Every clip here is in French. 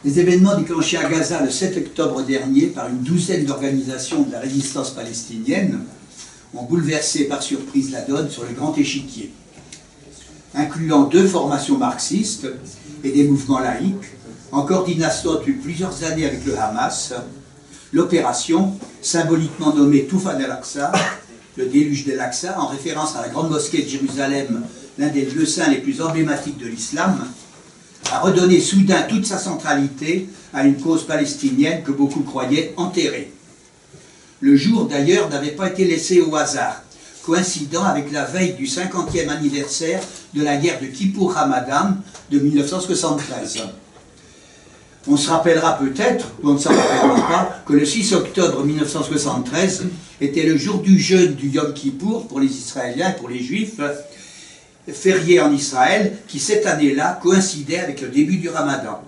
Les événements déclenchés à Gaza le 7 octobre dernier par une douzaine d'organisations de la résistance palestinienne ont bouleversé par surprise la donne sur le grand échiquier, incluant 2 formations marxistes et des mouvements laïques, en coordination depuis plusieurs années avec le Hamas. L'opération, symboliquement nommée Toufan al-Aqsa, le déluge d'Al-Aqsa, en référence à la grande mosquée de Jérusalem, l'un des lieux saints les plus emblématiques de l'islam, a redonné soudain toute sa centralité à une cause palestinienne que beaucoup croyaient enterrée. Le jour d'ailleurs n'avait pas été laissé au hasard, coïncidant avec la veille du 50e anniversaire de la guerre de Kippour-Ramadan de 1973. On se rappellera peut-être, ou on ne s'en rappellera pas, que le 6 octobre 1973 était le jour du jeûne du Yom Kippour pour les Israéliens et pour les Juifs, férié en Israël, qui cette année-là coïncidait avec le début du Ramadan.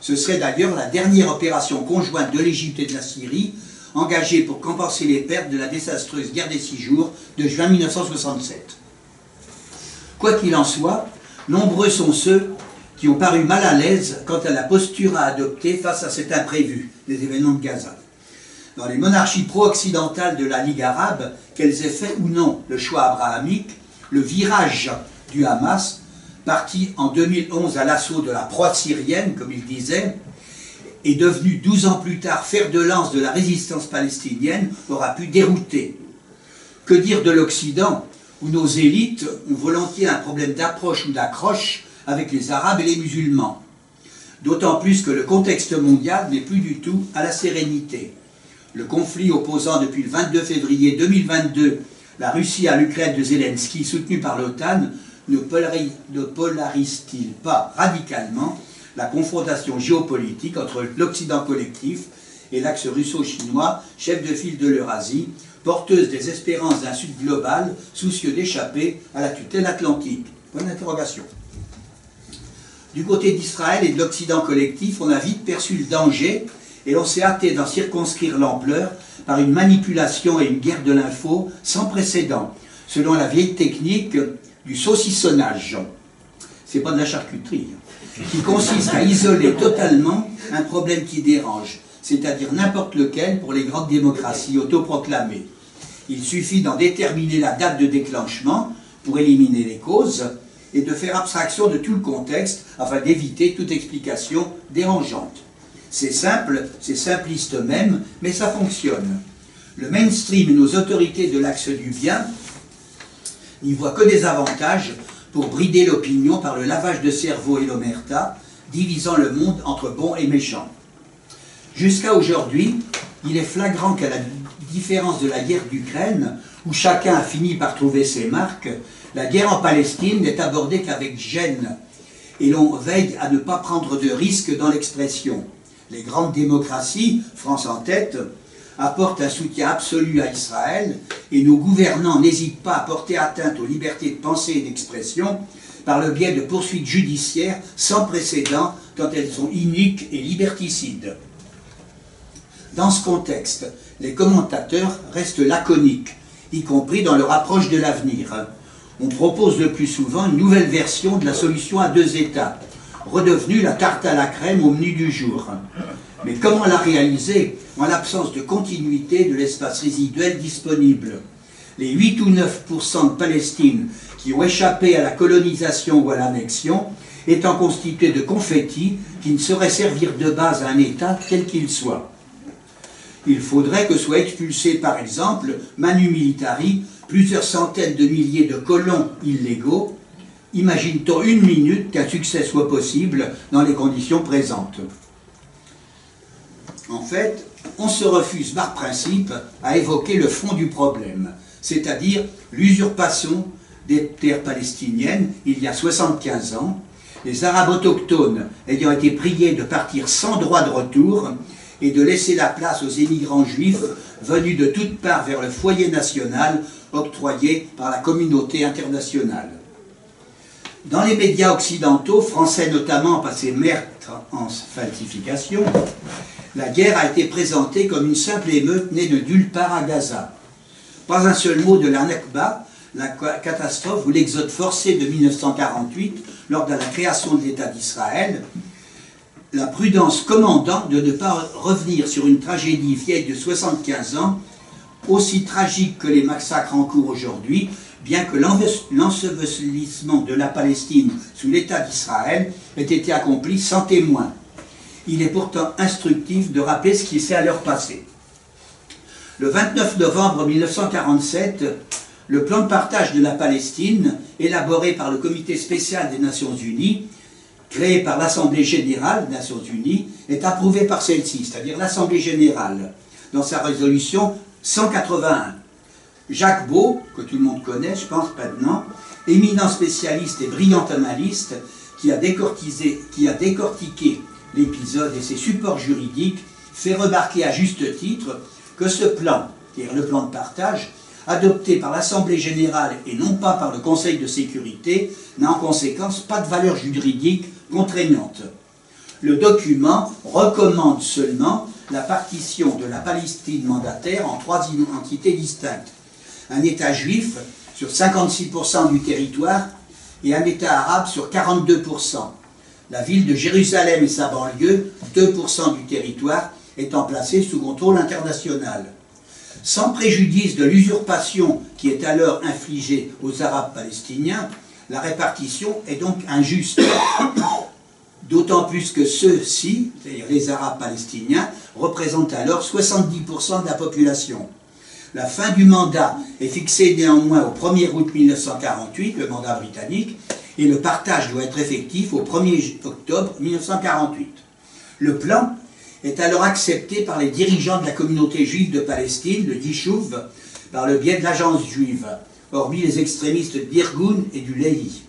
Ce serait d'ailleurs la dernière opération conjointe de l'Égypte et de la Syrie, engagée pour compenser les pertes de la désastreuse guerre des 6 jours de juin 1967. Quoi qu'il en soit, nombreux sont ceux qui ont paru mal à l'aise quant à la posture à adopter face à cet imprévu des événements de Gaza. Dans les monarchies pro-occidentales de la Ligue arabe, qu'elles aient fait ou non le choix abrahamique, le virage du Hamas, parti en 2011 à l'assaut de la proie syrienne, comme il disait, est devenu 12 ans plus tard fer de lance de la résistance palestinienne, aura pu dérouter. Que dire de l'Occident, où nos élites ont volontiers un problème d'approche ou d'accroche avec les Arabes et les musulmans. D'autant plus que le contexte mondial n'est plus du tout à la sérénité. Le conflit opposant depuis le 22 février 2022 la Russie à l'Ukraine de Zelensky, soutenue par l'OTAN, ne polarise-t-il pas radicalement la confrontation géopolitique entre l'Occident collectif et l'axe russo-chinois, chef de file de l'Eurasie, porteuse des espérances d'un Sud global, soucieux d'échapper à la tutelle atlantique? Bonne interrogation. Du côté d'Israël et de l'Occident collectif, on a vite perçu le danger et l'on s'est hâté d'en circonscrire l'ampleur par une manipulation et une guerre de l'info sans précédent, selon la vieille technique du saucissonnage. C'est pas de la charcuterie, qui consiste à isoler totalement un problème qui dérange, c'est-à-dire n'importe lequel pour les grandes démocraties autoproclamées. Il suffit d'en déterminer la date de déclenchement pour éliminer les causes et de faire abstraction de tout le contexte afin d'éviter toute explication dérangeante. C'est simple, c'est simpliste même, mais ça fonctionne. Le mainstream et nos autorités de l'axe du bien n'y voient que des avantages pour brider l'opinion par le lavage de cerveau et l'omerta, divisant le monde entre bons et méchants. Jusqu'à aujourd'hui, il est flagrant qu'à la différence de la guerre d'Ukraine, où chacun a fini par trouver ses marques, la guerre en Palestine n'est abordée qu'avec gêne, et l'on veille à ne pas prendre de risques dans l'expression. Les grandes démocraties, France en tête, apportent un soutien absolu à Israël, et nos gouvernants n'hésitent pas à porter atteinte aux libertés de pensée et d'expression par le biais de poursuites judiciaires sans précédent quand elles sont iniques et liberticides. Dans ce contexte, les commentateurs restent laconiques, y compris dans leur approche de l'avenir. On propose le plus souvent une nouvelle version de la solution à 2 États, redevenue la tarte à la crème au menu du jour. Mais comment la réaliser en l'absence de continuité de l'espace résiduel disponible? Les 8 ou 9% de Palestine qui ont échappé à la colonisation ou à l'annexion étant constitués de confettis qui ne sauraient servir de base à un État quel qu'il soit. Il faudrait que soient expulsés par exemple, manu militari, plusieurs centaines de milliers de colons illégaux. Imagine-t-on une minute qu'un succès soit possible dans les conditions présentes? En fait, on se refuse par principe à évoquer le fond du problème, c'est-à-dire l'usurpation des terres palestiniennes il y a 75 ans, les Arabes autochtones ayant été priés de partir sans droit de retour et de laisser la place aux émigrants juifs venus de toutes parts vers le foyer national octroyé par la communauté internationale. Dans les médias occidentaux, français notamment par ses meurtres en falsification, la guerre a été présentée comme une simple émeute née de nulle part à Gaza. Pas un seul mot de la Nakba, la catastrophe ou l'exode forcé de 1948 lors de la création de l'État d'Israël, la prudence commandant de ne pas revenir sur une tragédie vieille de 75 ans, aussi tragique que les massacres en cours aujourd'hui, bien que l'ensevelissement de la Palestine sous l'État d'Israël ait été accompli sans témoin. Il est pourtant instructif de rappeler ce qui s'est alors passé. Le 29 novembre 1947, le plan de partage de la Palestine, élaboré par le Comité spécial des Nations Unies, créé par l'Assemblée générale des Nations Unies, est approuvé par celle-ci, c'est-à-dire l'Assemblée générale, dans sa résolution 181. Jacques Beau, que tout le monde connaît, je pense maintenant, éminent spécialiste et brillant analyste, qui a décortiqué l'épisode et ses supports juridiques, fait remarquer à juste titre que ce plan, c'est-à-dire le plan de partage, adopté par l'Assemblée générale et non pas par le Conseil de sécurité, n'a en conséquence pas de valeur juridique contraignante. Le document recommande seulement la partition de la Palestine mandataire en 3 entités distinctes. Un État juif sur 56% du territoire et un État arabe sur 42%. La ville de Jérusalem et sa banlieue, 2% du territoire, étant placée sous contrôle international. Sans préjudice de l'usurpation qui est alors infligée aux Arabes palestiniens, la répartition est donc injuste. D'autant plus que ceux-ci, c'est-à-dire les Arabes palestiniens, représentent alors 70% de la population. La fin du mandat est fixée néanmoins au 1er août 1948, le mandat britannique, et le partage doit être effectif au 1er octobre 1948. Le plan est alors accepté par les dirigeants de la communauté juive de Palestine, le Yishuv, par le biais de l'agence juive, hormis les extrémistes d'Irgun et du Lehi.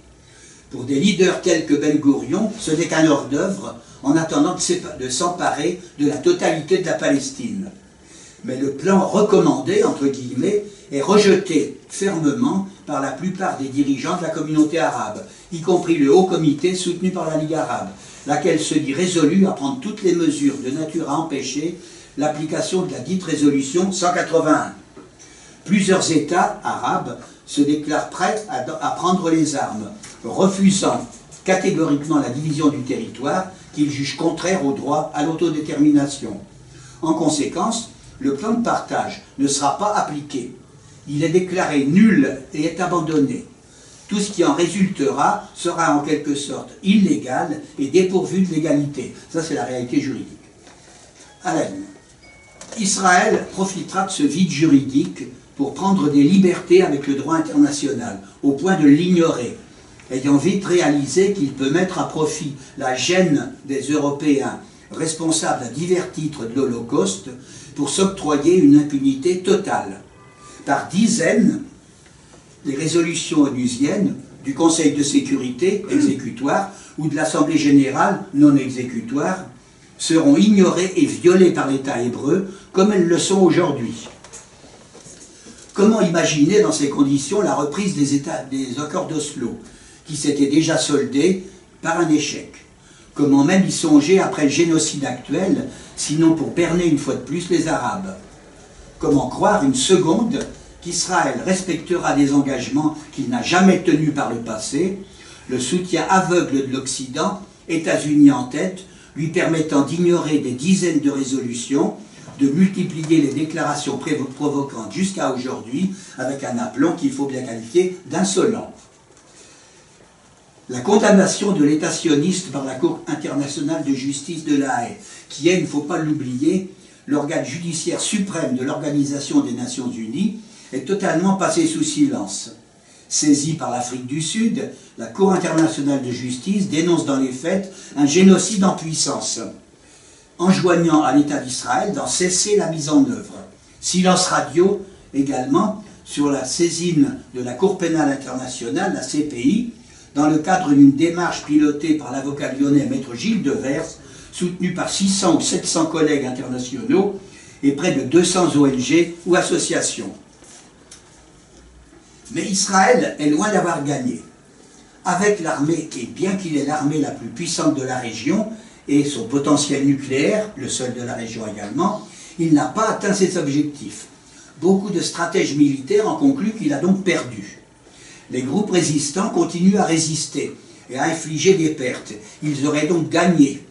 Pour des leaders tels que Ben Gourion, ce n'est qu'un hors-d'œuvre en attendant de s'emparer de la totalité de la Palestine. Mais le plan recommandé, entre guillemets, est rejeté fermement par la plupart des dirigeants de la communauté arabe, y compris le Haut Comité soutenu par la Ligue arabe, laquelle se dit résolue à prendre toutes les mesures de nature à empêcher l'application de la dite résolution 181. Plusieurs États arabes se déclarent prêts à prendre les armes, refusant catégoriquement la division du territoire qu'ils jugent contraire au droit à l'autodétermination. En conséquence, le plan de partage ne sera pas appliqué. Il est déclaré nul et est abandonné. Tout ce qui en résultera sera en quelque sorte illégal et dépourvu de légalité. Ça, c'est la réalité juridique. Alain, Israël profitera de ce vide juridique pour prendre des libertés avec le droit international, au point de l'ignorer, ayant vite réalisé qu'il peut mettre à profit la gêne des Européens responsables à divers titres de l'Holocauste pour s'octroyer une impunité totale. Par dizaines, les résolutions onusiennes du Conseil de sécurité exécutoire ou de l'Assemblée générale non exécutoire seront ignorées et violées par l'État hébreu comme elles le sont aujourd'hui. Comment imaginer dans ces conditions la reprise des accords d'Oslo, qui s'étaient déjà soldés par un échec? Comment même y songer après le génocide actuel, sinon pour berner une fois de plus les Arabes? Comment croire une seconde qu'Israël respectera des engagements qu'il n'a jamais tenus par le passé, le soutien aveugle de l'Occident, États-Unis en tête, lui permettant d'ignorer des dizaines de résolutions, de multiplier les déclarations provocantes jusqu'à aujourd'hui, avec un aplomb qu'il faut bien qualifier d'insolent. La condamnation de l'État sioniste par la Cour internationale de justice de La Haye, qui est, il ne faut pas l'oublier, l'organe judiciaire suprême de l'Organisation des Nations Unies, est totalement passée sous silence. Saisie par l'Afrique du Sud, la Cour internationale de justice dénonce dans les faits un génocide en puissance, enjoignant à l'État d'Israël d'en cesser la mise en œuvre. Silence radio également sur la saisine de la Cour pénale internationale, la CPI, dans le cadre d'une démarche pilotée par l'avocat lyonnais Maître Gilles Devers, soutenu par 600 ou 700 collègues internationaux et près de 200 ONG ou associations. Mais Israël est loin d'avoir gagné. Avec l'armée, et bien qu'il ait l'armée la plus puissante de la région, et son potentiel nucléaire, le seul de la région également, il n'a pas atteint ses objectifs. Beaucoup de stratèges militaires en concluent qu'il a donc perdu. Les groupes résistants continuent à résister et à infliger des pertes. Ils auraient donc gagné.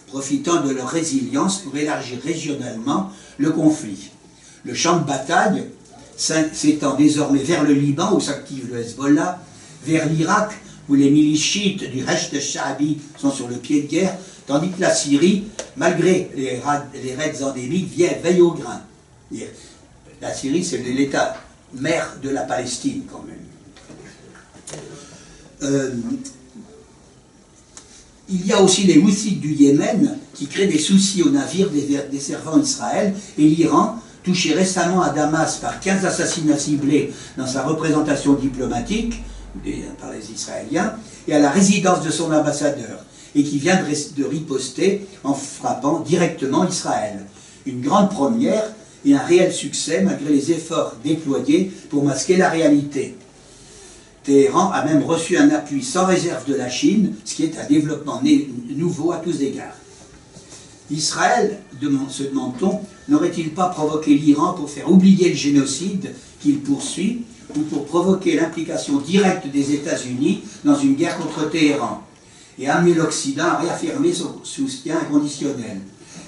profitant de leur résilience pour élargir régionalement le conflit. Le champ de bataille s'étend désormais vers le Liban, où s'active le Hezbollah, vers l'Irak, où les milices chiites du Hashd al-Sha'bi sont sur le pied de guerre, tandis que la Syrie, malgré les raids endémiques, veille au grain. La Syrie, c'est l'État mère de la Palestine, quand même. Il y a aussi les Houthis du Yémen, qui créent des soucis aux navires desservant Israël, et l'Iran, touché récemment à Damas par 15 assassinats ciblés dans sa représentation diplomatique, par les Israéliens, et à la résidence de son ambassadeur, et qui vient de riposter en frappant directement Israël. Une grande première et un réel succès malgré les efforts déployés pour masquer la réalité. Téhéran a même reçu un appui sans réserve de la Chine, ce qui est un développement nouveau à tous égards. Israël, se demande-t-on, n'aurait-il pas provoqué l'Iran pour faire oublier le génocide qu'il poursuit, ou pour provoquer l'implication directe des États-Unis dans une guerre contre Téhéran, et amener l'Occident à réaffirmer son soutien inconditionnel?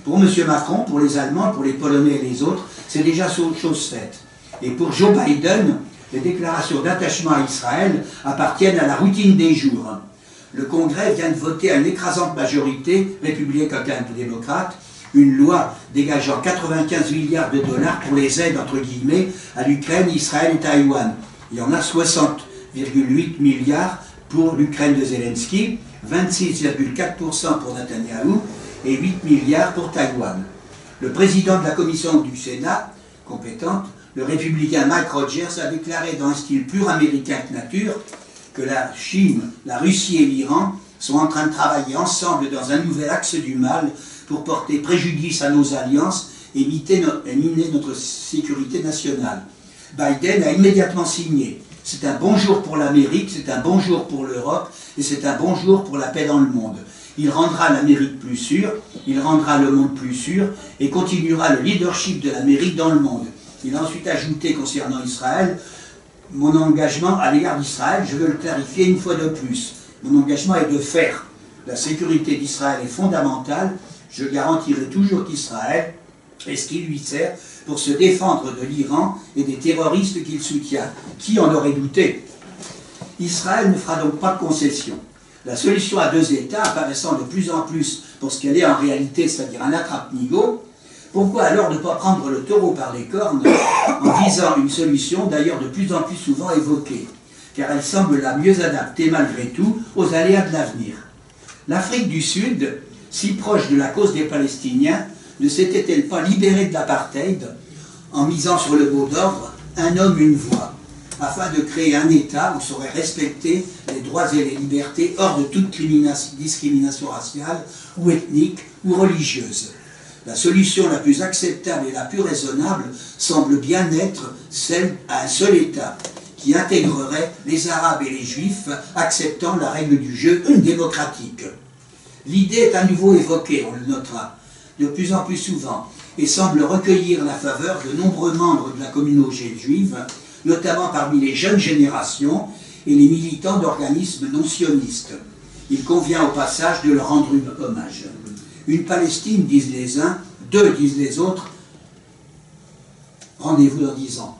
Pour M. Macron, pour les Allemands, pour les Polonais et les autres, c'est déjà chose faite. Et pour Joe Biden, les déclarations d'attachement à Israël appartiennent à la routine des jours. Le Congrès vient de voter à une écrasante majorité, républicaine-démocrate, une loi dégageant 95 milliards de dollars pour les aides, entre guillemets, à l'Ukraine, Israël et Taïwan. Il y en a 60,8 milliards pour l'Ukraine de Zelensky, 26,4% pour Netanyahou et 8 milliards pour Taïwan. Le président de la commission du Sénat, compétente, le républicain Mike Rogers, a déclaré dans un style pur américain que nature que la Chine, la Russie et l'Iran sont en train de travailler ensemble dans un nouvel axe du mal pour porter préjudice à nos alliances et miner notre sécurité nationale. Biden a immédiatement signé. C'est un bon jour pour l'Amérique, c'est un bon jour pour l'Europe et c'est un bon jour pour la paix dans le monde. Il rendra l'Amérique plus sûre, il rendra le monde plus sûr et continuera le leadership de l'Amérique dans le monde. Il a ensuite ajouté concernant Israël, mon engagement à l'égard d'Israël, je veux le clarifier une fois de plus. Mon engagement est de faire. La sécurité d'Israël est fondamentale. Je garantirai toujours qu'Israël est ce qui lui sert pour se défendre de l'Iran et des terroristes qu'il soutient. Qui en aurait douté? Israël ne fera donc pas de concession. La solution à deux États apparaissant de plus en plus pour ce qu'elle est en réalité, c'est-à-dire un attrape-nigo, pourquoi alors ne pas prendre le taureau par les cornes en visant une solution d'ailleurs de plus en plus souvent évoquée, car elle semble la mieux adaptée malgré tout aux aléas de l'avenir. L'Afrique du Sud, si proche de la cause des Palestiniens, ne s'était-elle pas libérée de l'apartheid en misant sur le mot d'ordre « un homme, une voix », afin de créer un État où seraient respectés les droits et les libertés hors de toute discrimination raciale ou ethnique ou religieuse. La solution la plus acceptable et la plus raisonnable semble bien être celle à un seul État, qui intégrerait les Arabes et les Juifs, acceptant la règle du jeu démocratique. L'idée est à nouveau évoquée, on le notera, de plus en plus souvent, et semble recueillir la faveur de nombreux membres de la communauté juive, notamment parmi les jeunes générations et les militants d'organismes non sionistes. Il convient au passage de leur rendre hommage. Une Palestine, disent les uns, deux, disent les autres. Rendez-vous dans 10 ans.